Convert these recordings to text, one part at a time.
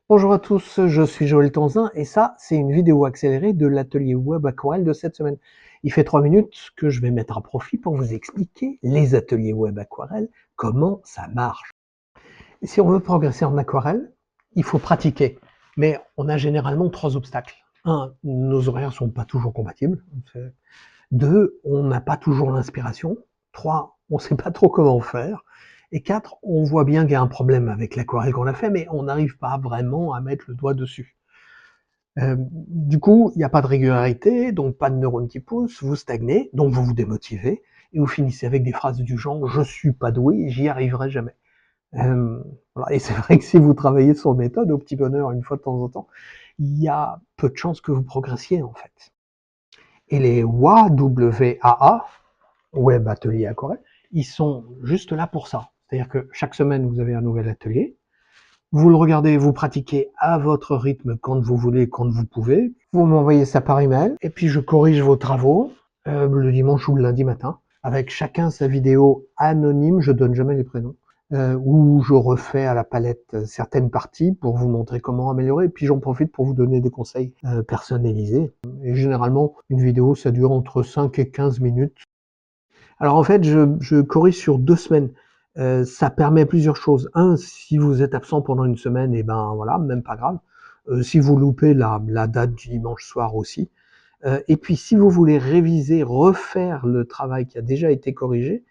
Bonjour à tous, je suis Joël Tanzin et ça, c'est une vidéo accélérée de l'atelier web aquarelle de cette semaine. Il fait 3 minutes que je vais mettre à profit pour vous expliquer les ateliers web aquarelle, comment ça marche. Et si on veut progresser en aquarelle, il faut pratiquer. Mais on a généralement 3 obstacles. Un, nos horaires sont pas toujours compatibles. 2, on n'a pas toujours l'inspiration. 3, on sait pas trop comment faire. Et 4, on voit bien qu'il y a un problème avec l'aquarelle qu'on a fait, mais on n'arrive pas vraiment à mettre le doigt dessus. Du coup, il n'y a pas de régularité, donc pas de neurones qui poussent, vous stagnez, donc vous vous démotivez, et vous finissez avec des phrases du genre «je suis pas doué, j'y arriverai jamais». Voilà. Et c'est vrai que si vous travaillez sur méthode, au petit bonheur, une fois de temps en temps, il y a peu de chances que vous progressiez en fait. Et les WAA, Web Atelier Aquarelle, ils sont juste là pour ça. C'est-à-dire que chaque semaine, vous avez un nouvel atelier, vous le regardez, vous pratiquez à votre rythme quand vous voulez, quand vous pouvez. Vous m'envoyez ça par email et puis je corrige vos travaux le dimanche ou le lundi matin. Avec chacun sa vidéo anonyme, je donne jamais les prénoms. Où je refais à la palette certaines parties pour vous montrer comment améliorer. Et puis j'en profite pour vous donner des conseils personnalisés. Et généralement, une vidéo, ça dure entre 5 et 15 minutes. Alors en fait, je corrige sur 2 semaines. Ça permet plusieurs choses. Un, si vous êtes absent pendant une semaine, et ben voilà, même pas grave. Si vous loupez la date du dimanche soir aussi. Et puis si vous voulez réviser, refaire le travail qui a déjà été corrigé,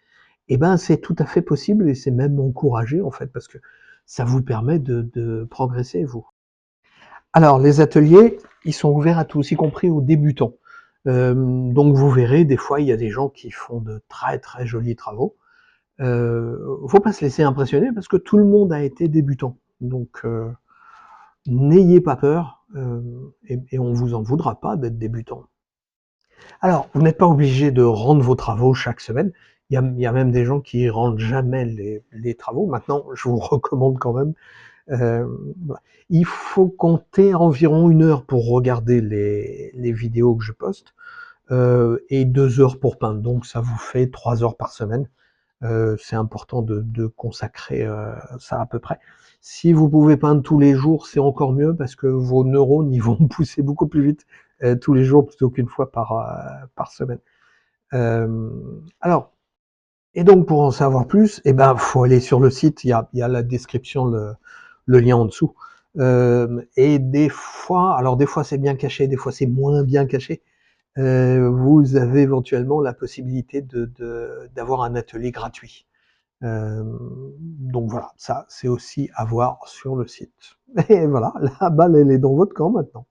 et ben c'est tout à fait possible et c'est même encouragé en fait parce que ça vous permet de progresser vous. Alors les ateliers, ils sont ouverts à tous, y compris aux débutants. Donc vous verrez, des fois il y a des gens qui font de très très jolis travaux. Faut pas se laisser impressionner parce que tout le monde a été débutant. Donc n'ayez pas peur et on vous en voudra pas d'être débutant. Alors, vous n'êtes pas obligé de rendre vos travaux chaque semaine. Il y a même des gens qui rendent jamais les travaux. Maintenant, je vous recommande quand même. Euh, il faut compter environ 1 heure pour regarder les vidéos que je poste et 2 heures pour peindre. Donc, ça vous fait 3 heures par semaine. C'est important de consacrer ça à peu près. Si vous pouvez peindre tous les jours, c'est encore mieux parce que vos neurones ils vont pousser beaucoup plus vite tous les jours plutôt qu'une fois par semaine. Euh, alors, et donc pour en savoir plus, eh ben faut aller sur le site, il y a la description, le lien en dessous. Et des fois, alors des fois c'est bien caché, des fois c'est moins bien caché. Vous avez éventuellement la possibilité d'avoir un atelier gratuit. Donc voilà, ça c'est aussi à voir sur le site. Et voilà, la balle elle est dans votre camp maintenant.